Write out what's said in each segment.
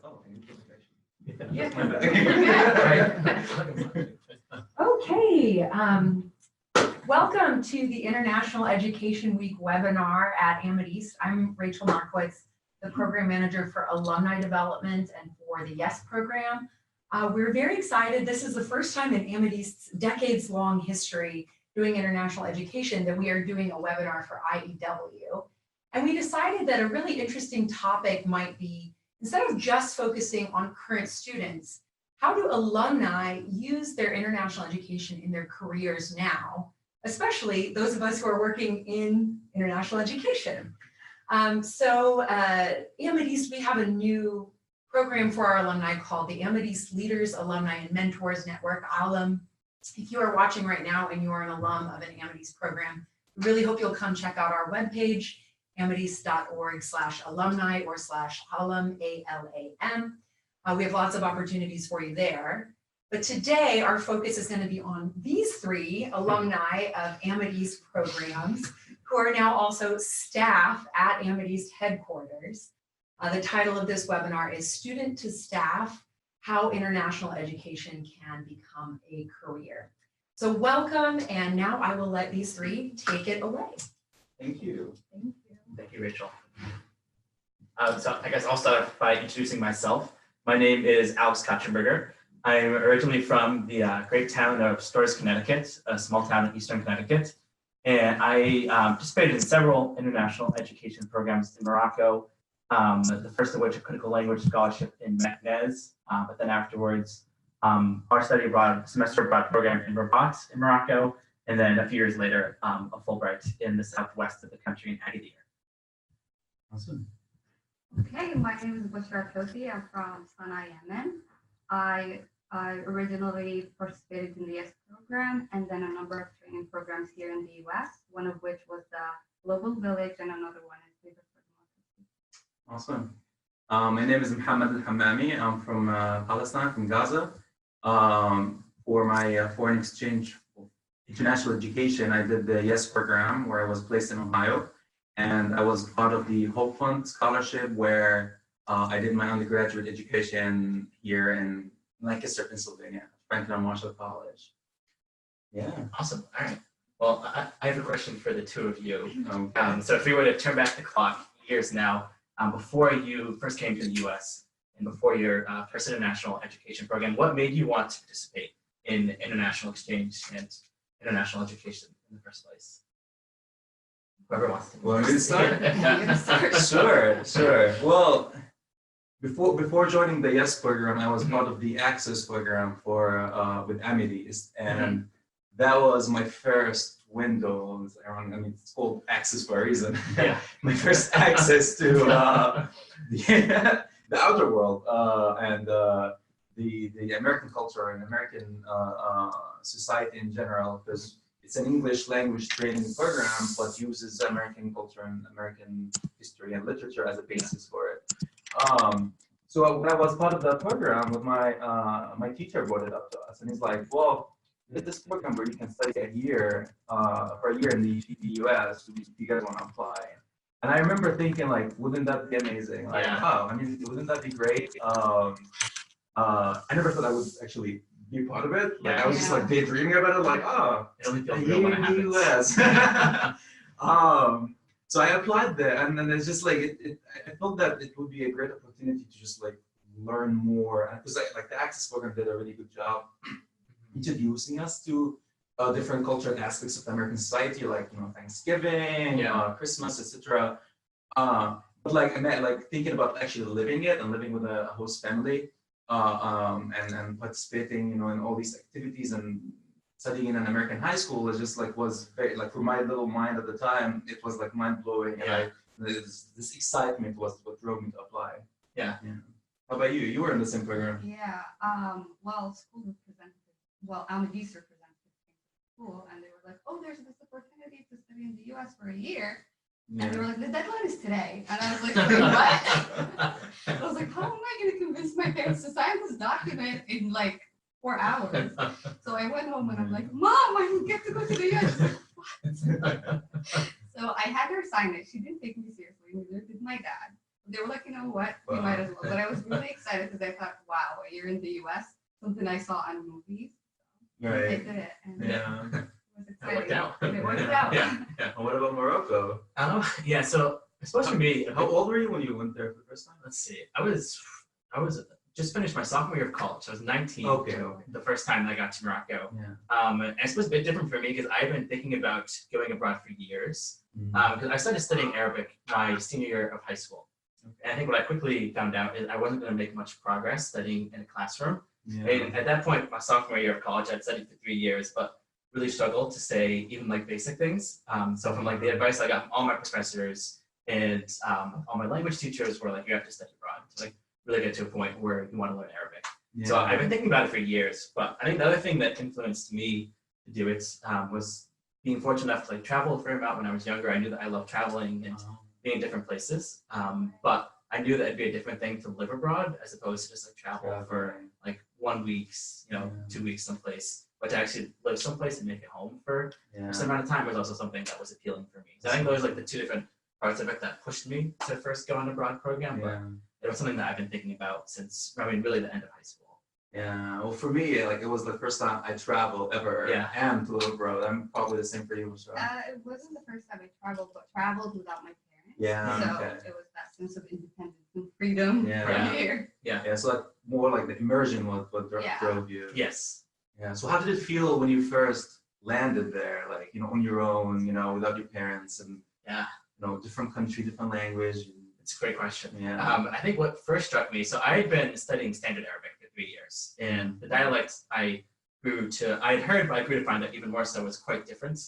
Oh, Okay, welcome to the International Education Week webinar at Amideast. I'm Rachel Markowitz, the Program Manager for Alumni Development and for the YES program. We're very excited. This is the first time in Amideast's decades-long history doing international education that we are doing a webinar for IEW. And we decided that a really interesting topic might be, instead of just focusing on current students, how do alumni use their international education in their careers now, especially those of us who are working in international education? Amideast, we have a new program for our alumni called the Amideast Leaders, Alumni, and Mentors Network, ALUM. If you are watching right now and you are an alum of an Amideast program, we really hope you'll come check out our webpage, amideast.org/alumni or /alum, ALAM. We have lots of opportunities for you there. But today, our focus is going to be on these three alumni of Amideast programs who are now also staff at Amideast headquarters. The title of this webinar is Student to Staff, How International Education Can Become a Career. So welcome, and now I will let these three take it away. Thank you. Thank you. Thank you, Rachel. So I guess I'll start off by introducing myself. My name is Alex Katzenberger. I'm originally from the great town of Storrs, Connecticut, a small town in eastern Connecticut. And I participated in several international education programs in Morocco, the first of which a critical language scholarship in Meknès, but then afterwards, our study abroad, semester abroad program in Rabat in Morocco, and then a few years later, a Fulbright in the southwest of the country in Agadir. Awesome. Okay, my name is Bushra. I'm from Sana'a, Yemen. I originally participated in the YES program and then a number of training programs here in the US, one of which was the Global Village and another one is Leader for Democracy. Awesome. My name is Mohammed al-Hammami. I'm from Palestine, from Gaza. For my foreign exchange international education, I did the YES program where I was placed in Ohio. And I was part of the Hope Fund scholarship where I did my undergraduate education here in Lancaster, Pennsylvania, Franklin Marshall College. Yeah. Awesome. All right. Well, I have a question for the two of you. So if we were to turn back the clock years now, before you first came to the US and before your first international education program, what made you want to participate in international exchange and international education in the first place? Whoever wants to. Well, I'm going to start. Sure. Well, before joining the YES program, I was part of the Access program for with Amideast, and that was my first window. I mean, it's called Access for a reason. Yeah. My first access to the outer world and the American culture and American society in general, because it's an English language training program, but uses American culture and American history and literature as a basis for it. So when I was part of that program, with my teacher brought it up to us, and he's like, "Well, there's this program where you can study a year for a year in the US. Do you guys want to apply?" And I remember thinking, like, wouldn't that be amazing? Like, oh, I mean, wouldn't that be great? I never thought I would actually be part of it. Like I was just like daydreaming about it, like, oh, It only feels real when it happens. US. So I applied there, and then it's just like I felt that it would be a great opportunity to just like learn more, because like the Access program did a really good job introducing us to different cultural aspects of American society, like Thanksgiving, Christmas, etc. But like I meant like thinking about actually living it and living with a host family. And participating, in all these activities and studying in an American high school is just like was very like for my little mind at the time, it was like mind blowing, and this excitement was what drove me to apply. Yeah. How about you? You were in the same program. Yeah. Well, school represented. Well, Amideast represented school, and they were like, "Oh, there's this opportunity to study in the US for a year." And they were like, "The deadline is today." And I was like, "Wait, what?" I was like, "How am I going to convince my parents to sign this document in like 4 hours?" So I went home and I'm like, "Mom, I get to go to the US." She's like, "What?" So I had her sign it. She didn't take me seriously. Neither did my dad. they were like, you know what, we might as well. But I was really excited because I thought, wow, a year in the US, something I saw on movies. I Right. did it, and Yeah. it was It exciting. worked out. And it worked out. Yeah. And what about Morocco? Yeah. So I suppose for me, How old were you when you went there for the first time? let's see. I was just finished my sophomore year of college. I was 19. Okay. The first time I got to Morocco. Yeah. And I suppose a bit different for me because I've been thinking about going abroad for years. Mm-hmm. Because I started studying Arabic my senior year of high school. And I think what I quickly found out is I wasn't going to make much progress studying in a classroom. Yeah. And at that point, my sophomore year of college, I'd studied for 3 years, but really struggled to say even like basic things. So from like the advice I got from all my professors and all my language teachers were like, you have to study abroad to like really get to a point where you want to learn Arabic. Yeah. So I've been thinking about it for years, but I think the other thing that influenced me to do it was being fortunate enough to like travel a fair amount when I was younger. I knew that I loved traveling and being in different places. But I knew that it'd be a different thing to live abroad as opposed to just like travel for like 1 week, 2 weeks someplace, but to actually live someplace and make it home for a certain amount of time was also something that was appealing for me. So I think those are like the two different parts of it that pushed me to first go on a abroad program, but it was something that I've been thinking about since, really the end of high school. Yeah, well, for me, like it was the first time I traveled ever and to live abroad. I'm probably the same for you, Bushra. It wasn't the first time I traveled, but traveled without my parents. Yeah, So okay. it was that sense of independence and freedom from here. Yeah, so like more like the immersion was what drove you. Yes. Yeah, so how did it feel when you first landed there, like, on your own, without your parents and, different country, different language? It's a great question. Yeah. I think what first struck me, so I had been studying standard Arabic for 3 years, and the dialect I grew to find that even more so was quite different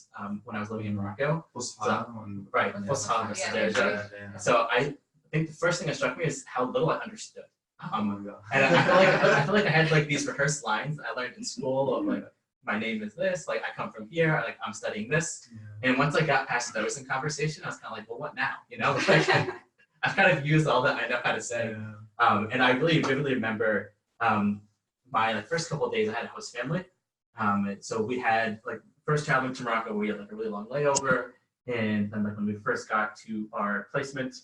when I was living in Morocco. Right, Fusha versus Darija. So I think the first thing that struck me is how little I understood. And I feel like I had like these rehearsed lines I learned in school of like, my name is this, like I come from here, like I'm studying this. And once I got past those in conversation, I was kind of like, well, what now? Like I've kind of used all that I know how to say. And I really vividly remember my first couple of days I had a host family. So we had like first traveling to Morocco, we had like a really long layover. And then like when we first got to our placement,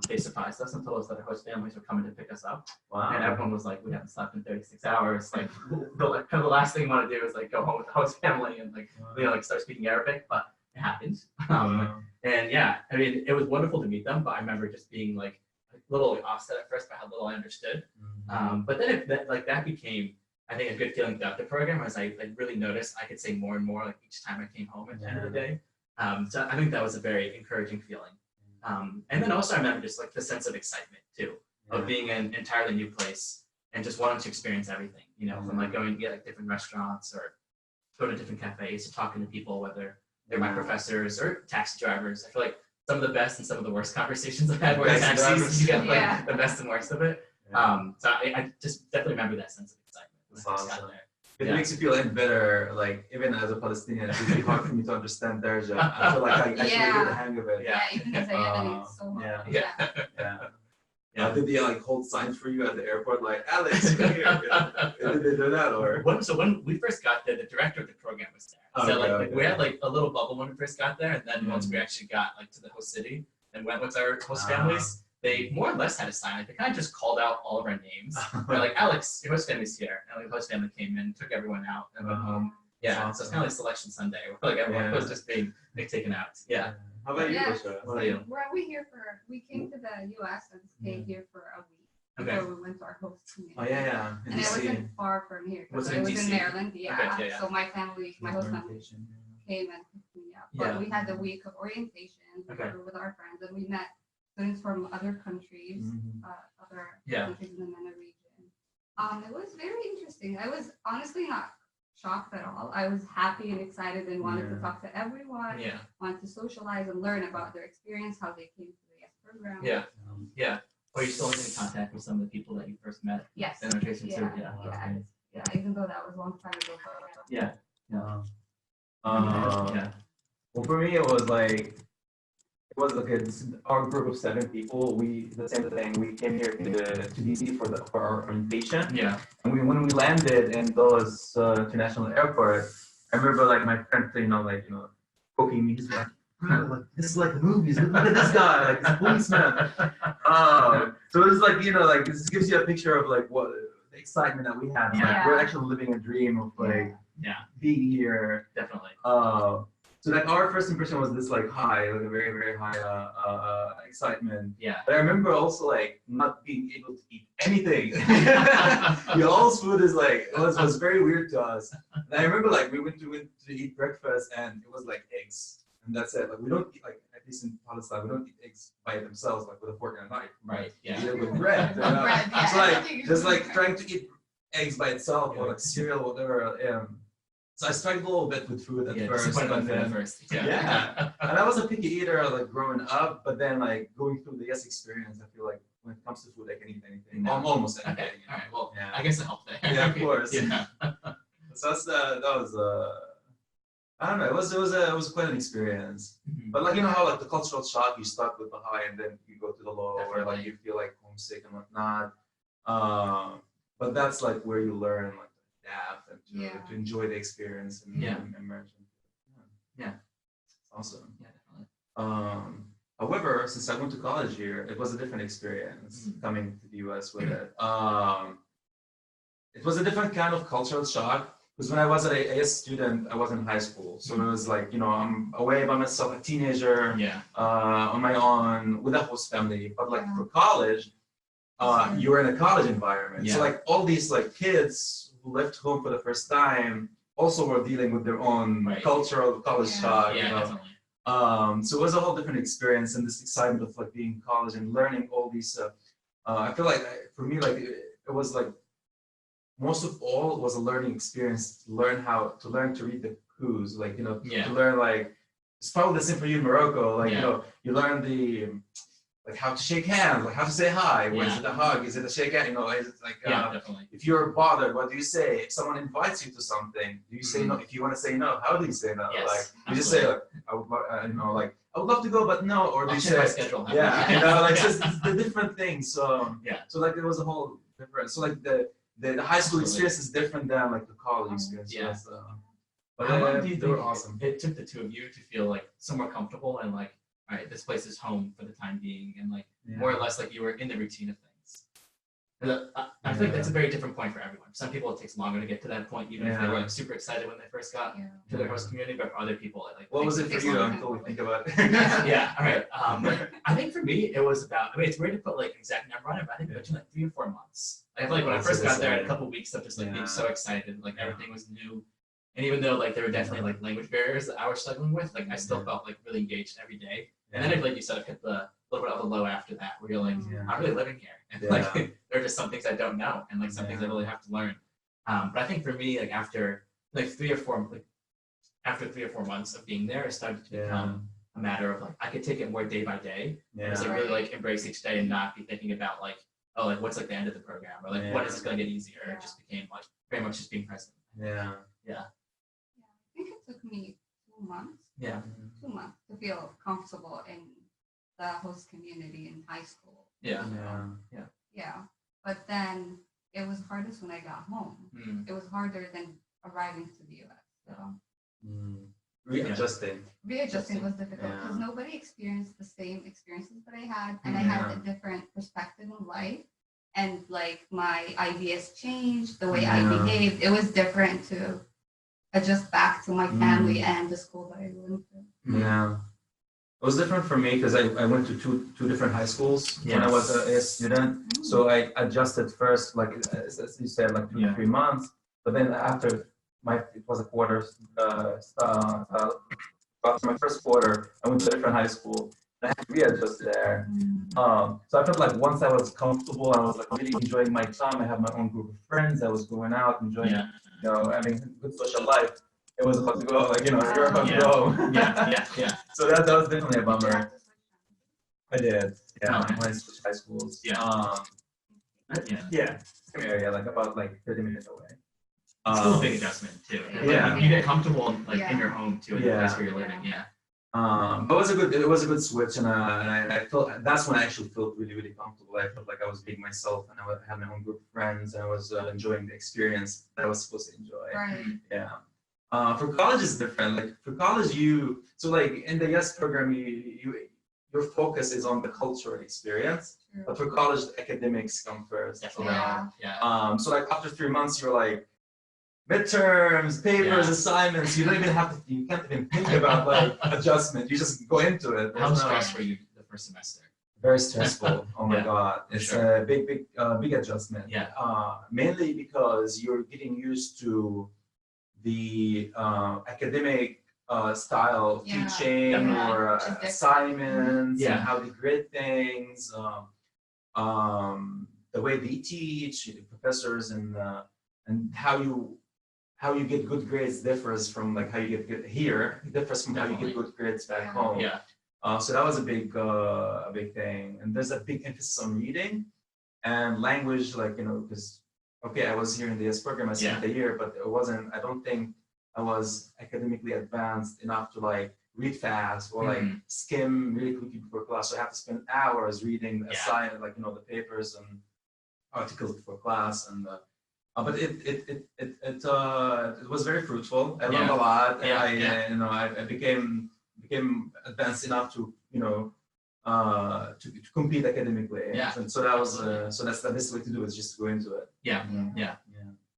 they surprised us and told us that our host families were coming to pick us up. Wow. And everyone was like, we haven't slept in 36 hours. Like the last thing you want to do is like go home with the host family and like start speaking Arabic, but it happened. And yeah, I mean, it was wonderful to meet them, but I remember just being like a little offset at first by how little I understood. But then that became, I think, a good feeling throughout the program as I really noticed I could say more and more like each time I came home at the end of the day. So I think that was a very encouraging feeling. And then also I remember just like the sense of excitement too, of being in an entirely new place and just wanting to experience everything, from like going to get like different restaurants or go to different cafes, or talking to people, whether they're my professors or taxi drivers. I feel like some of the best and some of the worst conversations I've had were in taxis. You get like the best and worst of it. So I just definitely remember that sense of excitement when I first got there. It makes you feel better, like even as a Palestinian, it's really hard for me to understand Darija. I feel like I actually get the hang of it. Yeah, even as a Yemeni, it's so hard. Did they like hold signs for you at the airport, like Alex, come here? Did they do that or? So when we first got there, the director of the program was there. So we had like a little bubble when we first got there, and then once we actually got like to the host city and went with our host families, they more or less had a sign. Like they kind of just called out all of our names. They're like, Alex, your host family's here. And like the host family came in, took everyone out, and went home. Yeah, so it's kind of like Selection Sunday, where like everyone was just being taken out. Yeah. How about you, Bushra? What about you? We came to the U.S. and stayed here for a week before we went to our host community. Oh yeah. And it wasn't far from here. Was it in was DC? in Maryland. Yeah. Okay, So my host family came and picked me up. But we had the week of orientation with our friends, and we met students from other countries, other countries in the MENA region. It was very interesting. I was honestly not shocked at all. I was happy and excited and wanted to talk to everyone. Wanted to socialize and learn about their experience, how they came to the YES program. Are you still in contact with some of the people that you first met? Yes. In orientation too? Even though that was a long time ago. Well, for me, it was like our group of 7 people. The same thing. We came here to DC for our orientation. Yeah. And when we landed in Dulles International Airport, I remember like my friend, poking me. He's like, like, this is like the movies. Look at this guy, like this policeman. So it's like, you know, like this gives you a picture of like what the excitement that we had. Like Yeah. we're actually living a dream of like being here. Definitely. So like our first impression was this like high, like a very, very high excitement. Yeah. But I remember also like not being able to eat anything. Y'all's food is like was very weird to us. And I remember like we went to eat breakfast and it was like eggs. And that's it. Like we don't eat, like at least in Palestine, we don't eat eggs by themselves, like with a fork and a knife. Right. Yeah. We eat it with bread. You know? Bread, yeah. So like just like trying to eat eggs by itself or like cereal, whatever. So I struggled a little bit with food at first. Disappointed But at then, first. yeah. And I was a picky eater like growing up, but then like going through the experience, I feel like when it comes to food, I can eat anything. No. Almost anything. Okay. All right. Well, Yeah. I guess it helped there. Yeah, of course. Yeah. So that was I don't know. It was quite an experience. Mhm. But like you know how like the cultural shock, you start with the high and then you go to the low, or like Definitely. you feel like homesick and whatnot. But that's like where you learn like to adapt and to enjoy the experience and immersion. Yeah. It's awesome. Yeah, definitely. However, since I went to college here, it was a different experience coming to the US with it. It was a different kind of cultural shock. Because when I was an AS student, I was in high school. So it was like, you know, I'm away by myself, a teenager, Yeah. on my own, with a host family. But like for college, you were in a college environment. Yeah. So like all these like kids who left home for the first time also were dealing with their own cultural college shock. Yeah, you know? definitely. So it was a whole different experience and this excitement of like being in college and learning all these, I feel like for me, like it was like, most of all was a learning experience to learn to read the cues, like, you know, to learn like, it's probably the same for you in Morocco, like, you know, you learn the, like how to shake hands, like how to say hi, is it a hug, is it a shake hand, you know, is it like, Definitely. if you're bothered, what do you say? If someone invites you to something, do you say no? If you want to say no, how do you say no? Yes, like, you just say like, I would, you know, like, I would love to go, but no, or do you say, my schedule. yeah, you know, like just the different things. So, Yeah. so like there was a whole different, so like the high school experience is different than like the college experience. Yeah. So, but How long do you they were think awesome. it took the two of you to feel like somewhere comfortable and like, all right, this place is home for the time being, and like more or less like you were in the routine of things? 'Cause I feel like that's a very different point for everyone. For some people, it takes longer to get to that point, even if they were like super excited when they first got to their host community. But for other people, it like What was it for you until we think about it? yeah, all right. I think for me, it was about, I mean, it's weird to put like an exact number on it, but I think between like 3 or 4 months. I feel like when I first got there, I had a couple weeks of just like being so excited, like everything was new. And even though like there were definitely like language barriers that I was struggling with, like I still felt like really engaged every day. And then I feel like you sort of hit the little bit of a low after that, where you're like, I'm really living here, and like there are just some things I don't know, and like some things I really have to learn. But I think for me, like after like 3 or 4 months of being there, it started to become a matter of like I could take it more day by day. Just like really like embrace each day and not be thinking about like, oh, like what's like the end of the program, or like when is it going to get easier? It just became like very much just being present. Yeah. I think it took me 2 months. Yeah. 2 months to feel comfortable in the host community in high school. Yeah. Yeah. But then it was hardest when I got home. It was harder than arriving to the US. So readjusting was difficult because nobody experienced the same experiences that I had, and I had a different perspective in life. And like my ideas changed, the way I behaved, it was different to adjust back to my family and the school that I went to. Yeah. It was different for me because I went to two different high schools when I was a student. So I adjusted first, like as you said, like 2 to 3 months. But then after it was a quarter, after my first quarter, I went to a different high school. I had to readjust there. So I felt like once I was comfortable, I was like really enjoying my time. I had my own group of friends. I was going out, enjoying, you know, having a good social life. It was about to go, like, you know, you're about to go. Yeah. So that was definitely a bummer. I did. Yeah, when I switched high schools. Area, like about like 30 minutes away. It's still a big adjustment too. Yeah. You get comfortable like in your home too, in the place where you're living. But it was a good switch, and I felt that's when I actually felt really, really comfortable. I felt like I was being myself, and I had my own group of friends, and I was enjoying the experience that I was supposed to enjoy. Right. Yeah. For college is different. Like for college, so like in the YES program, your focus is on the cultural experience. True. But for college, the academics come first. Definitely. So like after 3 months, you're like midterms, papers, Yeah. assignments. You don't even have to. You can't even think about like adjustment. You just go into it. How There's no- stressed were you the first semester? Very stressful. Oh my Yeah, God, it's sure. a big adjustment. Yeah. Mainly because you're getting used to the academic style of Yeah, teaching definitely. or Which is different. assignments Yeah. and how they grade things. The way they teach, the professors, and how you get good grades differs from like how you get good here. It differs from how you Definitely. get good grades back Yeah. home. Yeah. So that was a big thing. And there's a big emphasis on reading and language, like, because, okay, I was here in the S program, I spent a year, but I don't think I was academically advanced enough to like read fast or like skim really quickly before class. So I have to spend hours reading the the papers and articles before class. And but it was very fruitful. I learned a lot. And I became advanced enough to to compete academically. Yeah. And so that was so that's the best way to do it, is just go into it. Yeah. Yeah.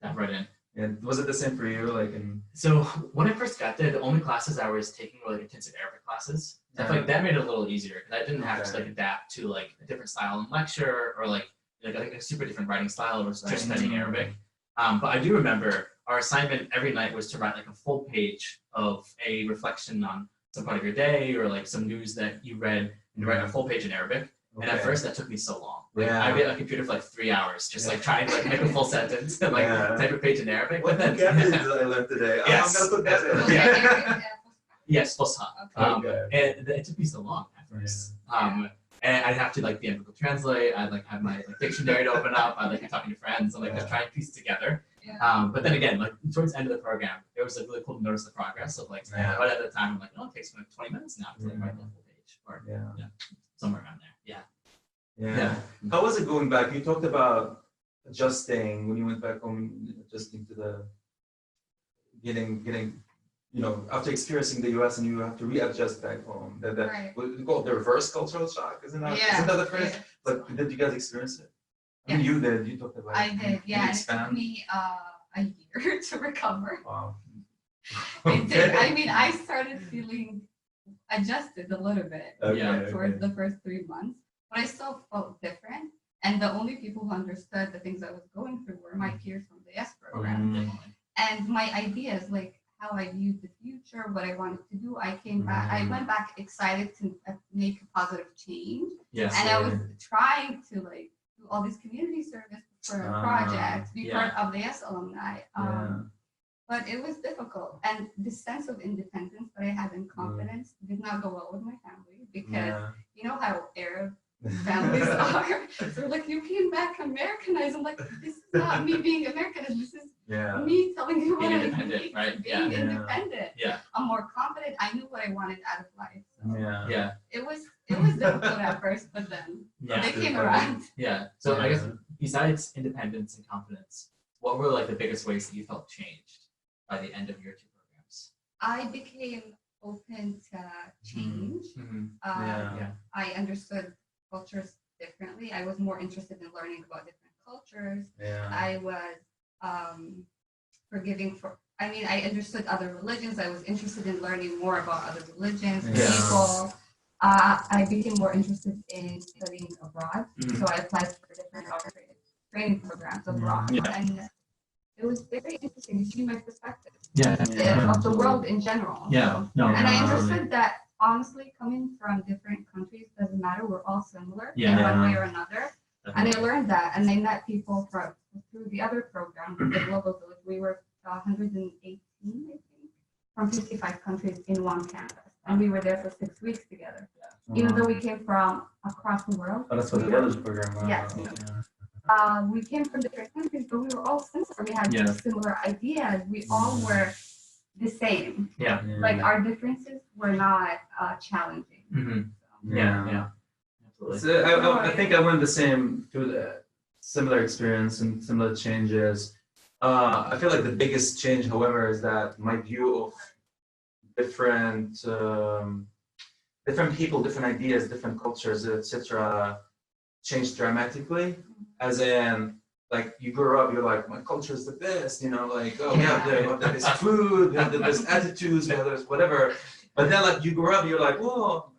Dive right in. And was it the same for you? Like in So when I first got there, the only classes I was taking were like intensive Arabic classes. So I feel like that made it a little easier because I didn't have to like adapt to like a different style in lecture or like a super different writing style versus just studying Arabic. But I do remember our assignment every night was to write like a full page of a reflection on some part of your day or like some news that you read and to write a full page in Arabic. And at first that took me so long. Like, Yeah. I'd be at a computer for like 3 hours, just like trying to like make a full sentence and like type a page in Arabic. What But vocabulary did I learn today? Yes. I'm gonna put that in. Was it Arabic? yes, Bushra. Okay. And it took me so long at first. And I'd have to like be able to translate. I'd like have my like, dictionary to open up. I'd like be talking to friends and like just try and piece it together. Yeah. But then again, like towards the end of the program, it was like really cool to notice the progress of like right at the time I'm like, oh, it takes me like 20 minutes now to like write the full page or somewhere around there. Yeah. How was it going back? You talked about adjusting when you went back home, adjusting to the getting after experiencing the US and you have to readjust back home. Right. What we call the reverse cultural shock, isn't that the phrase? Yeah. Like, did you guys experience it? I mean, Yes. you did. You talked about it. I did, Can you yeah. And it expand? took me a year to recover. Wow. It did. I mean, I started feeling adjusted a little bit towards the first 3 months, but I still felt different. And the only people who understood the things I was going through were my peers from the S program. And my ideas, like how I viewed the future, what I wanted to do, I went back excited to make a positive change. Yes. And I was trying to like do all this community service for a project, be part of the S alumni. But it was difficult. And the sense of independence that I had and confidence did not go well with my family because you know how Arab families are. So like, you came back Americanized. I'm like, this is not me being Americanized. This is me telling you what Being I independent, need. right? Being independent. Yeah. I'm more confident. I knew what I wanted out of life. So it was difficult at first, but then they came around. Yeah. So I guess besides independence and confidence, what were like the biggest ways that you felt changed by the end of your 2 programs? I became open to change. I understood cultures differently. I was more interested in learning about different cultures. I was forgiving I understood other religions. I was interested in learning more about other religions, people. I became more interested in studying abroad. So I applied for different training programs abroad. And it was very interesting to see my perspective of the world in general. And I understood that honestly, coming from different countries doesn't matter. We're all similar in one way or another. And I learned that. And I met people through the other program, the Global Village. We were 118, I think, from 55 countries in one campus. And we were there for 6 weeks together. Even though we came from across the world. Oh, that's what the village program was. Yes. We came from different countries, but we were all similar. We had similar ideas. We all were the same. Like our differences were not challenging. Absolutely. So I think I went through the similar experience and similar changes. I feel like the biggest change, however, is that my view of different different people, different ideas, different cultures, etc., changed dramatically. As in, like you grow up, you're like, my culture is the best, you know, like oh, we have the best food, we have the best attitudes, we have this whatever. But then, like you grow up, you're like, well,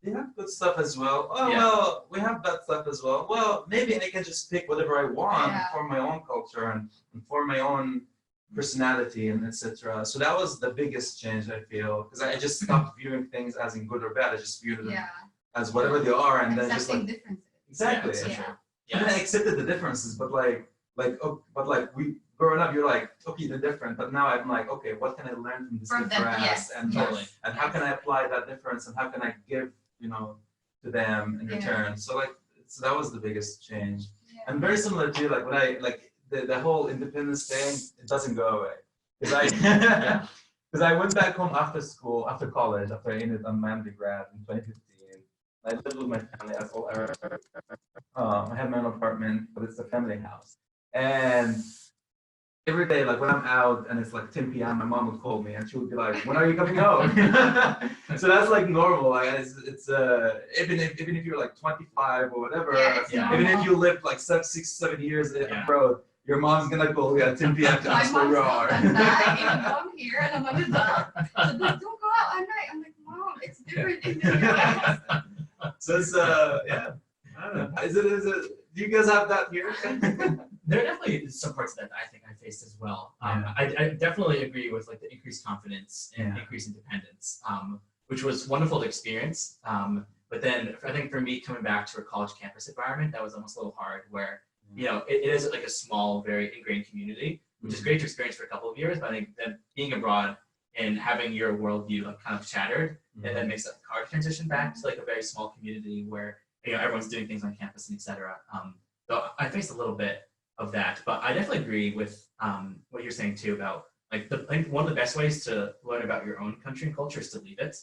they have good stuff as well. Oh well, we have bad stuff as well. Well, maybe I can just pick whatever I want for my own culture and for my own personality and etc. So that was the biggest change I feel, because I just stopped viewing things as in good or bad. I just viewed them as whatever they are, and then just like differences. exactly. And then I accepted the differences, but we growing up, you're like, okay, they're different, but now I'm like, okay, what can I learn from this difference, and how can I apply that difference, and how can I give, you know, to them in return. So like, so that was the biggest change, and very similar to like when I like the whole independence thing, it doesn't go away because I went back home after school, after college, after I ended on my undergrad in 2015. I lived with my family as well. I had my own apartment, but it's a family house. And every day, like when I'm out and it's like 10 p.m., my mom would call me and she would be like, "When are you coming home?" So that's like normal. Like it's even if you're like 25 or whatever, even if you lived like 6, 7 years abroad, your mom's gonna call you at 10 p.m. to ask where you are. I'm here and I'm an adult. So don't go out at night. I'm like, Mom, it's different in the US. So it's I don't know. Is it? Do you guys have that here? There are definitely some parts that I think I faced as well. I definitely agree with like the increased confidence and increased independence, which was wonderful to experience. But then I think for me coming back to a college campus environment, that was almost a little hard where, you know, it is like a small, very ingrained community, which is great to experience for a couple of years. But I think that being abroad and having your worldview like kind of shattered, and that makes it hard to transition back to like a very small community where, you know, everyone's doing things on campus and etc. So I faced a little bit of that, but I definitely agree with what you're saying too about like I think one of the best ways to learn about your own country and culture is to leave it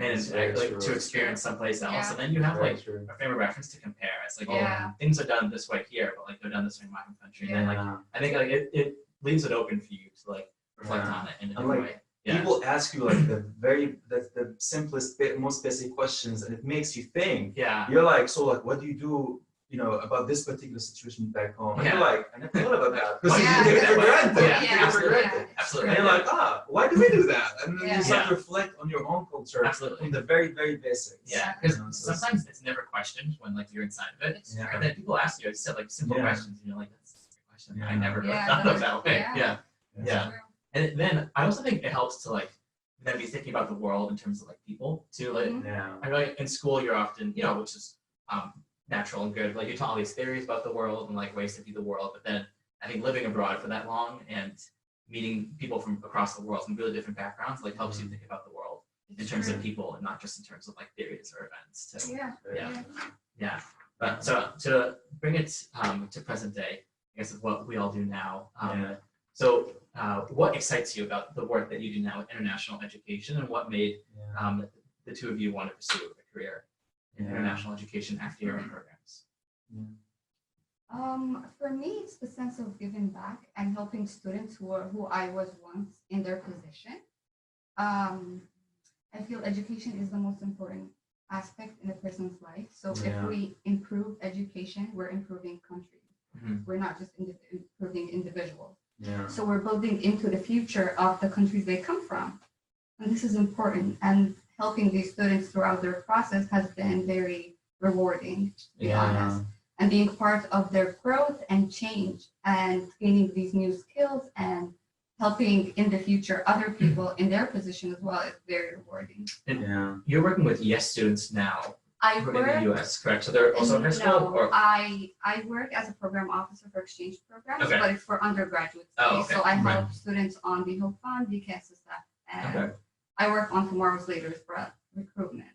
and like to experience someplace else, and then you have like a frame of reference to compare. It's like, oh, things are done this way here, but like they're done this way in my home country. And then like I think like it leaves it open for you to like reflect on it in a different way. People ask you like the simplest, most basic questions, and it makes you think. You're like, so like, what do you do, you know, about this particular situation back home? And you're like, I never thought about that. Because you take it for granted. Absolutely. And you're like, why do we do that? And then you start to reflect on your own culture from the very, very basics. Because sometimes it's never questioned when like you're inside of it. And then people ask you, I said like simple questions, and you're like, that's a question I never thought of that way. Yeah. And then I also think it helps to like then be thinking about the world in terms of like people too. Like I know like in school you're often, you know, which is natural and good, like you taught all these theories about the world and like ways to view the world. But then I think living abroad for that long and meeting people from across the world from really different backgrounds like helps you think about the world in terms of people and not just in terms of like theories or events too. But so to bring it to present day, I guess of what we all do now. So what excites you about the work that you do now with international education, and what made the two of you want to pursue a career in international education after your own programs? For me, it's the sense of giving back and helping students who I was once in their position. I feel education is the most important aspect in a person's life. So if we improve education, we're improving countries. We're not just improving individuals. So we're building into the future of the countries they come from. And this is important. And helping these students throughout their process has been very rewarding, to be honest. And being part of their growth and change and gaining these new skills and helping in the future other people in their position as well is very rewarding. And you're working with YES students now. I work in the US, correct? So they're also in high school? No, I work as a program officer for exchange programs, but it's for undergraduate studies. So I help students on the Hope Fund, the CASA stuff, and I work on tomorrow's leaders for recruitment.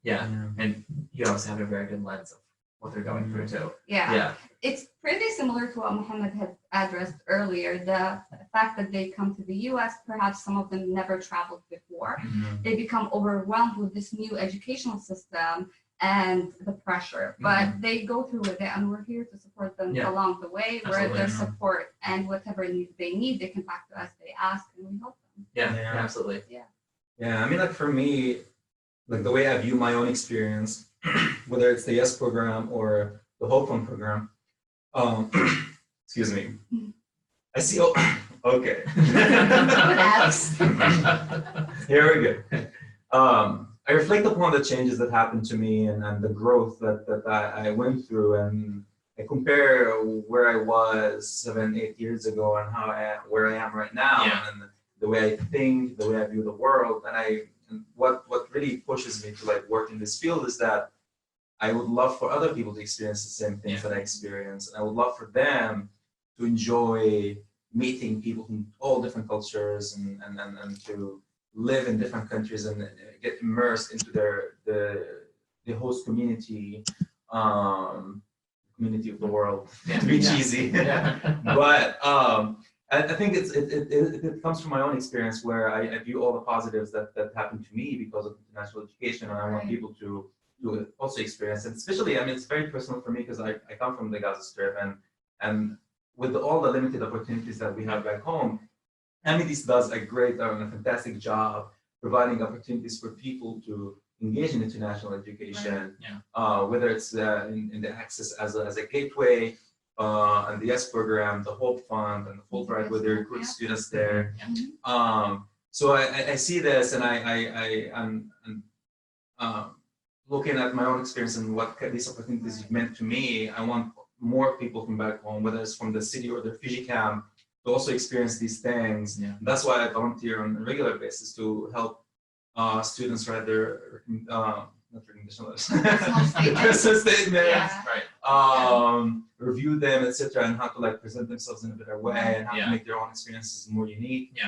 And you also have a very good lens of what they're going through too. It's pretty similar to what Mohammed had addressed earlier. The fact that they come to the US, perhaps some of them never traveled before. They become overwhelmed with this new educational system and the pressure, but they go through with it, and we're here to support them along the way. We're their support, and whatever they need, they can back to us. They ask, and we help them. Yeah, absolutely. Yeah, I mean, like for me, like the way I view my own experience, whether it's the YES program or the Hope Fund program, excuse me, I see, okay. Here we go. I reflect upon the changes that happened to me and the growth that I went through, and I compare where I was 7, 8 years ago and where I am right now, and the way I think, the way I view the world, and what really pushes me to like work in this field is that I would love for other people to experience the same things that I experience. I would love for them to enjoy meeting people from all different cultures and to live in different countries and get immersed into the host community, community of the world, to be cheesy. But I think it comes from my own experience where I view all the positives that happened to me because of international education, and I want people to also experience it. Especially, I mean, it's very personal for me because I come from the Gaza Strip, and with all the limited opportunities that we have back home, Amideast does a great and a fantastic job providing opportunities for people to engage in international education, whether it's in the access as a gateway, and the YES program, the Hope Fund, and the Fulbright, where they recruit students there. So I see this, and I'm looking at my own experience and what these opportunities meant to me. I want more people from back home, whether it's from the city or the refugee camp, to also experience these things. That's why I volunteer on a regular basis to help students write their not recommendation letters, personal statements, review them, etc., and how to like present themselves in a better way, and how to make their own experiences more unique,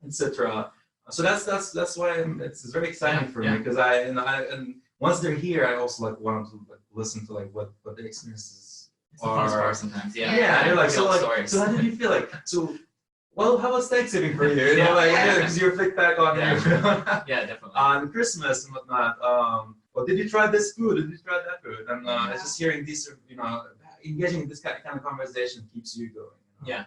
etc. So that's why it's very exciting for me, because and once they're here, I also like want to like listen to like what their experiences are sometimes. They're like, so how did you feel like? So, well, how was Thanksgiving for you? You know, like, because you reflect back on definitely on Christmas and whatnot. Well, did you try this food? Did you try that food? And it's just hearing these, you know, engaging in this kind of conversation keeps you going.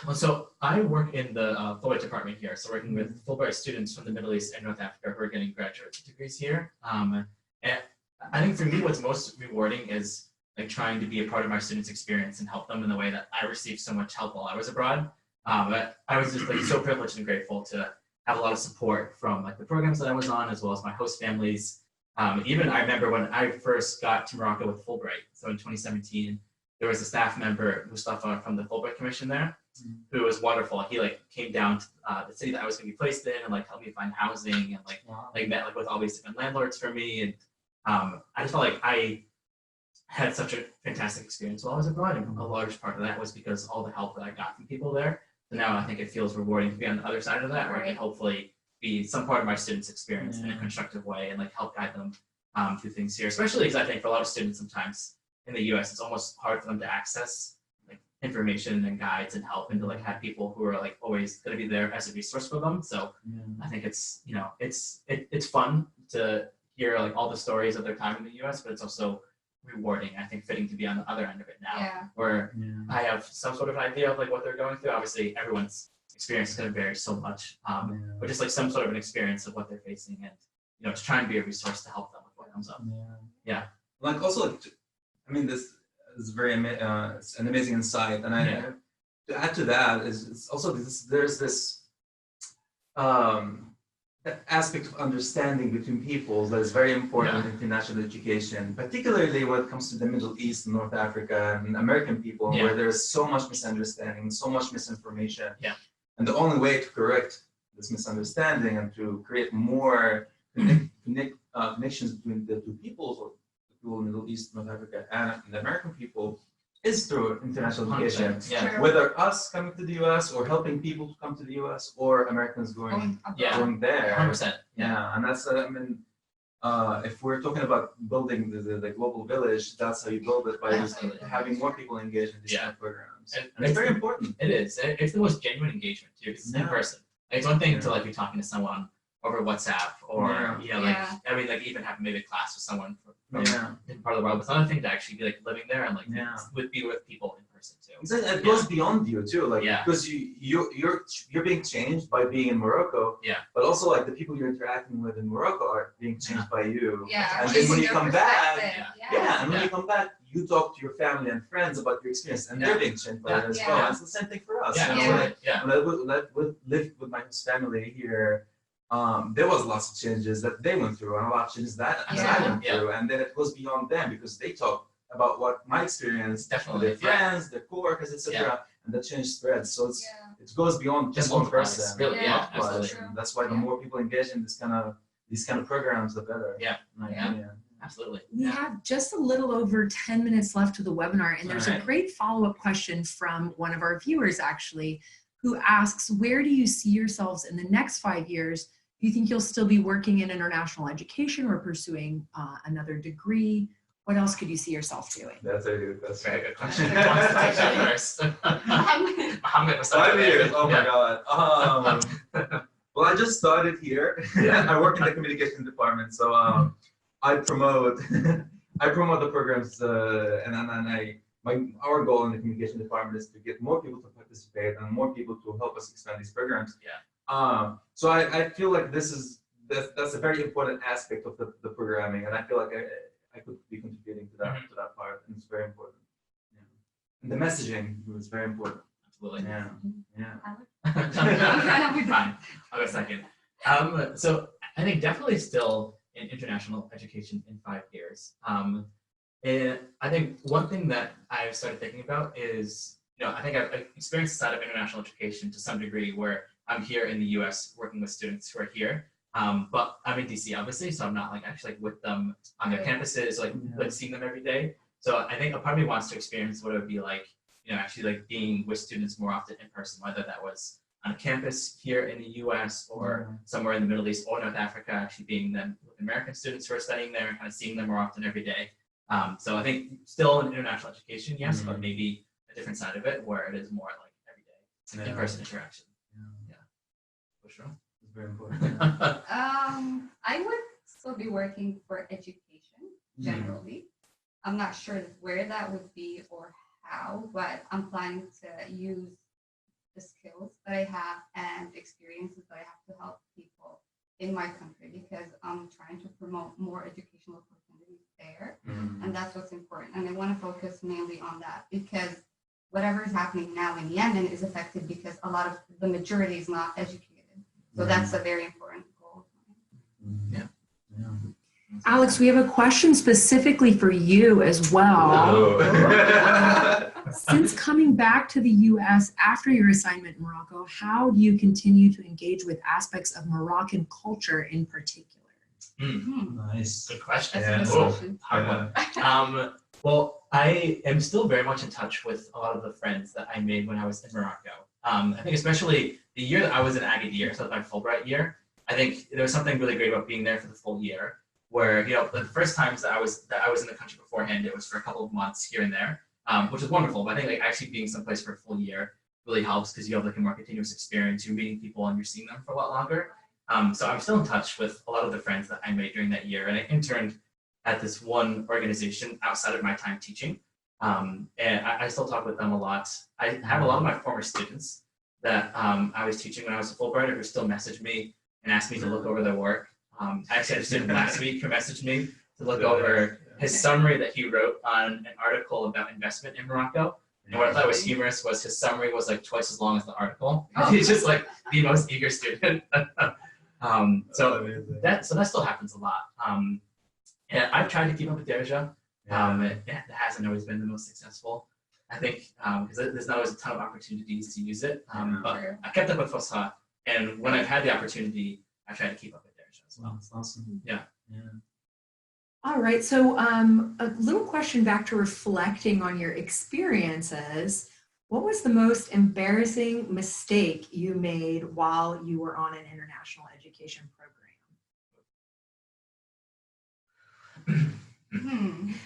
Well, so I work in the Fulbright department here, so working with Fulbright students from the Middle East and North Africa who are getting graduate degrees here. And I think for me, what's most rewarding is like trying to be a part of my students' experience and help them in the way that I received so much help while I was abroad. But I was just like so privileged and grateful to have a lot of support from like the programs that I was on, as well as my host families. Even I remember when I first got to Morocco with Fulbright, so in 2017, there was a staff member, Mustafa, from the Fulbright Commission there, who was wonderful. He like came down to the city that I was going to be placed in and like helped me find housing and like met like with all these different landlords for me. And I just felt like I had such a fantastic experience while I was abroad, and a large part of that was because all the help that I got from people there. So now I think it feels rewarding to be on the other side of that, where I can hopefully be some part of my students' experience in a constructive way and like help guide them through things here. Especially because I think for a lot of students sometimes in the US, it's almost hard for them to access like information and guides and help, and to like have people who are like always going to be there as a resource for them. So I think it's, you know, it's fun to hear like all the stories of their time in the US, but it's also rewarding, I think, fitting to be on the other end of it now, where I have some sort of idea of like what they're going through. Obviously everyone's experience is going to vary so much, but just like some sort of an experience of what they're facing, and you know, to try and be a resource to help them with what comes up. Like also, I mean, this is very it's an amazing insight, and to add to that is also there's this aspect of understanding between peoples that is very important in international education, particularly when it comes to the Middle East, North Africa, and American people, where there's so much misunderstanding, so much misinformation. And the only way to correct this misunderstanding and to create more connections between the two peoples, or the people in the Middle East, North Africa, and the American people, is through international education. Whether us coming to the US or helping people to come to the US, or Americans going there. 100%. And that's I mean, if we're talking about building the global village, that's how you build it, by just having more people engaged in these kind of programs. And it's very important. It is. It's the most genuine engagement too, because it's in person. Like, it's one thing to like be talking to someone over WhatsApp or Yeah. I mean, like even having maybe a class with someone from Yeah. different part of the world. But it's another thing to actually be like living there and like Yeah. be with people in person too. Exactly. It goes beyond you too, like Yeah. because you're being changed by being in Morocco. Yeah. But also like the people you're interacting with in Morocco are being changed by you. Yeah. And then when you Your come back, perspective, yeah, and when you come back, you talk to your family and friends about your experience, and they're being changed by it as well. Yeah. And it's the same thing for us. Yeah, You know, absolutely. when I lived with my family here, there was lots of changes that they went through and a lot of changes that I went through, and then it goes beyond them because they talk about what my experience with their friends, their coworkers, etc., and the change spreads. So it goes beyond just one person. Really, Multiplies. absolutely. And that's why the more people engage in these kind of programs, the better. Yeah. in my Yeah. opinion. Absolutely. We have just a little over 10 minutes left to the webinar, and there's a Alright. great follow-up question from one of our viewers actually, who asks, where do you see yourselves in the next 5 years? Do you think you'll still be working in international education or pursuing another degree? What else could you see yourself doing? That's a good question. Very good question. Who wants to take that first? Mohammed was 5 years. Oh my God. Well, I just started here. I work in the communication department, so I promote the programs, our goal in the communication department is to get more people to participate and more people to help us expand these programs. Yeah. So I feel like that's a very important aspect of the programming, and I feel like I could be contributing to that part, and it's very important. Yeah. And the messaging was very important. Absolutely. Yeah. Fine. I'll go second. So I think definitely still in international education in 5 years. And I think one thing that I've started thinking about is, I think I've experienced the side of international education to some degree where I'm here in the US working with students who are here. But I'm in DC obviously, so I'm not actually with them on their campuses, like seeing them every day. So I think a part of me wants to experience what it would be like, actually being with students more often in person, whether that was on a campus here in the US or somewhere in the Middle East or North Africa, actually being then with American students who are studying there and kind of seeing them more often every day. So I think still in international education, yes, but maybe a different side of it where it is more like every day in-person interaction. Yeah. Bushra? It's very important. I would still be working for education generally. I'm not sure where that would be or how, but I'm planning to use the skills that I have and experiences that I have to help people in my country, because I'm trying to promote more educational opportunities there, and that's what's important. And I want to focus mainly on that, because whatever is happening now in Yemen is affected because a lot of the majority is not educated. So that's a very important goal. Yeah. Alex, we have a question specifically for you as well. Since coming back to the US after your assignment in Morocco, how do you continue to engage with aspects of Moroccan culture in particular? Nice. Good question. That's a good question. Hard one. Well, I am still very much in touch with a lot of the friends that I made when I was in Morocco. I think especially the year that I was in Agadir, so my Fulbright year, I think there was something really great about being there for the full year, where the first times that I was in the country beforehand, it was for a couple of months here and there, which was wonderful. But I think actually being someplace for a full year really helps because you have a more continuous experience. You're meeting people and you're seeing them for a lot longer. So I'm still in touch with a lot of the friends that I made during that year, and I interned at this one organization outside of my time teaching. And I still talk with them a lot. I have a lot of my former students that I was teaching when I was a Fulbrighter who still message me and ask me to look over their work. I actually had a student last week who messaged me to look over his summary that he wrote on an article about investment in Morocco. And what I thought was humorous was his summary was twice as long as the article. He's just the most eager student. So that still happens a lot. And I've tried to keep up with Derja. It hasn't always been the most successful, I think, because there's not always a ton of opportunities to use it. But I kept up with Fosha, and when I've had the opportunity, I try to keep up with Derja as well. That's awesome. Yeah. All right, so a little question back to reflecting on your experiences. What was the most embarrassing mistake you made while you were on an international education program?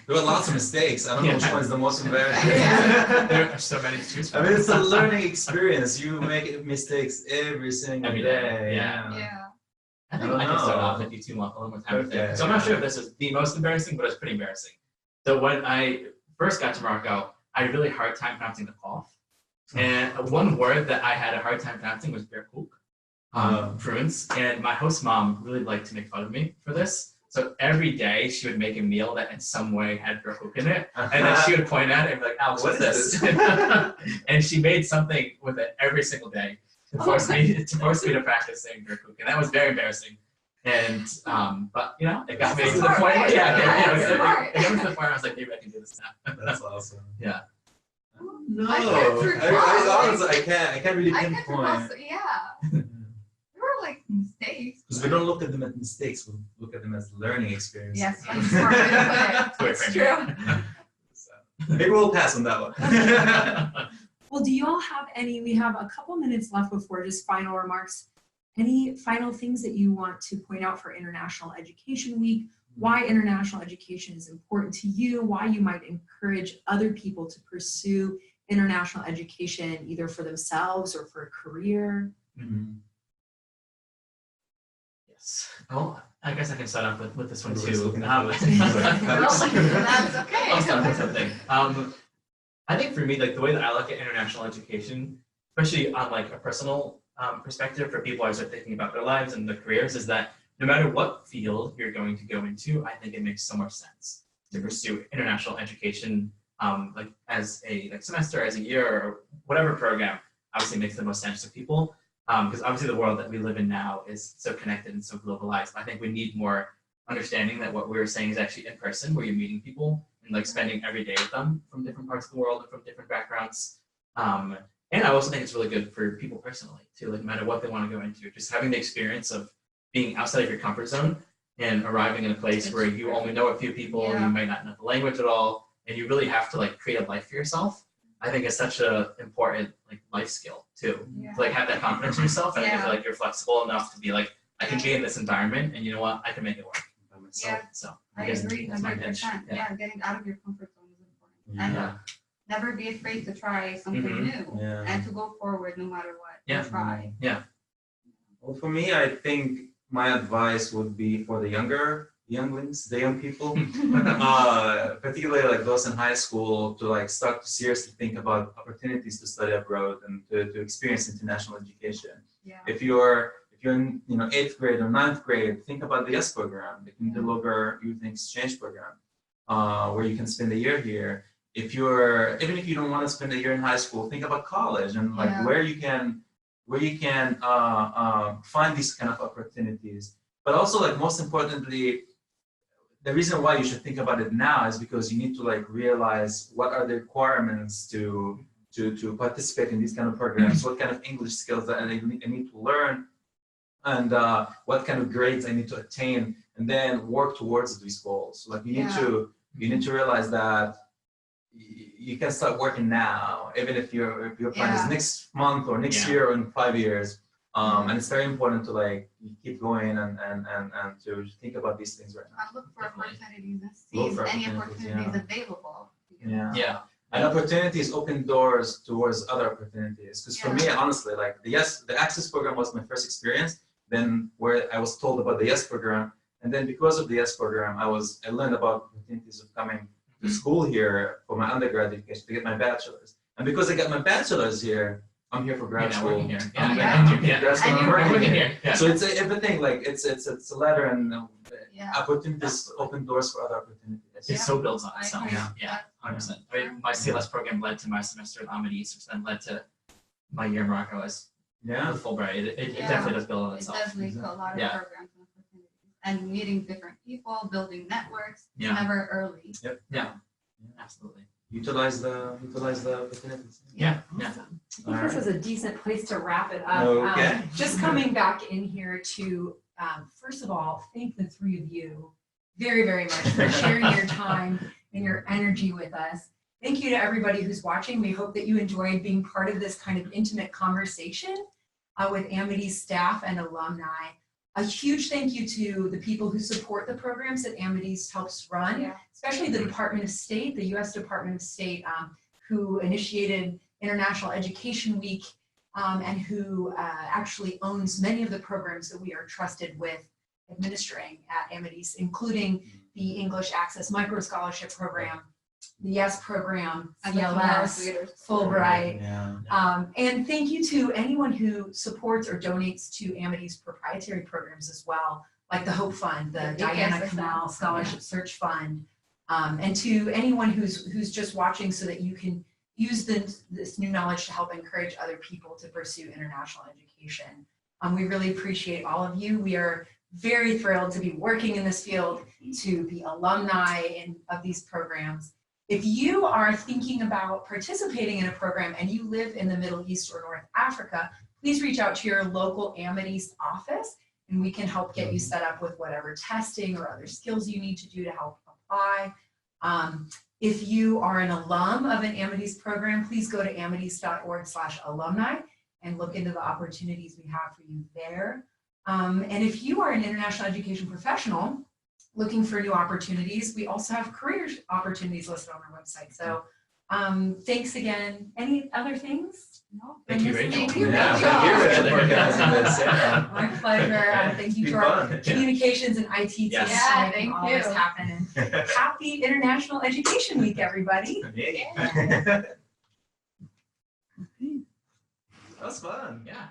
There were lots of mistakes. I don't know which one is the most embarrassing. There are so many to choose from. I mean, it's a learning experience. You make mistakes every single day. Yeah. I think I don't I can start know. off if you two want a little more time to think. Okay. So I'm not sure if this is the most embarrassing, but it's pretty embarrassing. So when I first got to Morocco, I had a really hard time pronouncing the qaf. And one word that I had a hard time pronouncing was berkouk, prunes. And my host mom really liked to make fun of me for this. So every day she would make a meal that in some way had berkouk in it. And then she would point at it and be like, Alex, what's this? And she made something with it every single day to force me to practice saying berkouk. And that was very embarrassing. And but you know, it got me to the point. It got me to the point where I was like, maybe I can do this now. That's awesome. Yeah. No, I can't recall. honestly, I can't really I can't pinpoint. recall, yeah. There were like mistakes. Because we don't look at them as mistakes, we look at them as learning experiences. Yes, I'm smart way to put it. It's true. So, maybe we'll pass on that one. Well, do you all have any, we have a couple minutes left before just final remarks. Any final things that you want to point out for International Education Week? Why international education is important to you? Why you might encourage other people to pursue international education either for themselves or for a career? Yes. Well, I guess I can start off with this one Everybody's too. looking at Well, that's okay. I'll start with something. I think for me, like the way that I look at international education, especially on like a personal perspective for people as they're thinking about their lives and their careers, is that no matter what field you're going to go into, I think it makes so much sense to pursue international education, like as a semester, as a year, or whatever program obviously makes the most sense to people. Because obviously the world that we live in now is so connected and so globalized. I think we need more understanding that what we were saying is actually in person, where you're meeting people and like spending every day with them from different parts of the world and from different backgrounds. And I also think it's really good for people personally too, like no matter what they want to go into, just having the experience of being outside of your comfort zone and arriving in a place where you only know a few people, you might not know the language at all, and you really have to like create a life for yourself. I think it's such an important like life skill too, to like have that confidence in yourself and feel like you're flexible enough to be like, I can be in this environment and you know what, I can make it work by myself. So I guess agree, that's my 100%. pitch. Yeah, getting out of your comfort zone is important. And never be afraid to try something new and to go forward no matter what. Yeah. Try. Well, for me, I think my advice would be for the younglings, the young people, particularly like those in high school, to like start to seriously think about opportunities to study abroad and to experience international education. Yeah. If you're in 8th grade or 9th grade, think about the YES program, the Kinderloger Youth Exchange Program, where you can spend a year here. Even if you don't want to spend a year in high school, think about college and like where you can find these kind of opportunities. But also, like most importantly, the reason why you should think about it now is because you need to like realize what are the requirements to participate in these kind of programs, what kind of English skills that I need to learn, and what kind of grades I need to attain, and then work towards these goals. Like you need to realize that you can start working now, even if your plan is next month or next year or in 5 years. And it's very important to like keep going and to think about these things right now. And look for opportunities and see any opportunities available. And opportunities open doors towards other opportunities. Because for me, honestly, like the Access program was my first experience. Then where I was told about the YES program, and then because of the YES program, I learned about opportunities of coming to school here for my undergrad education to get my bachelor's. And because I got my bachelor's here, I'm here for grad school. Working here. I'm working here. Yeah. So it's everything like it's a ladder, and opportunities open doors for other opportunities. It so builds on itself. agree. Yeah, 100%. I mean, my CLS program led to my semester at Amideast, which then led to my year in Morocco as with Fulbright. It definitely does build on It itself. does lead to a lot of programs and opportunities. And meeting different people, building networks, it's never early. Absolutely. Utilize the opportunities. Yeah. I think this is a decent place to wrap it up. Okay. Just coming back in here to, first of all, thank the three of you very, very much for sharing your time and your energy with us. Thank you to everybody who's watching. We hope that you enjoyed being part of this kind of intimate conversation with Amideast staff and alumni. A huge thank you to the people who support the programs that Amideast helps run, especially the Department of State, the U.S. Department of State, who initiated International Education Week and who actually owns many of the programs that we are trusted with administering at Amideast, including the English Access Micro Scholarship Program, the YES program, And the CLS, leaders. Fulbright. Yeah. And thank you to anyone who supports or donates to Amideast proprietary programs as well, like the Hope Fund, the The Diana DKSSF. Kamal Scholarship Search Fund, and to anyone who's just watching so that you can use this new knowledge to help encourage other people to pursue international education. We really appreciate all of you. We are very thrilled to be working in this field, to be alumni of these programs. If you are thinking about participating in a program and you live in the Middle East or North Africa, please reach out to your local Amideast office and we can help get you set up with whatever testing or other skills you need to do to help apply. If you are an alum of an Amideast program, please go to amideast.org/alumni and look into the opportunities we have for you there. And if you are an international education professional looking for new opportunities, we also have career opportunities listed on our website. So thanks again. Any other things? No. Thank you, Rachel. Thank you, Yeah, Rachel. thank you, Rachel, for organizing this. Yeah. My pleasure. Thank you Be to our fun. communications and IT teams Yes. for Yeah, making thank all this you. happen. And happy International Education Week, everybody. That was fun. Yeah.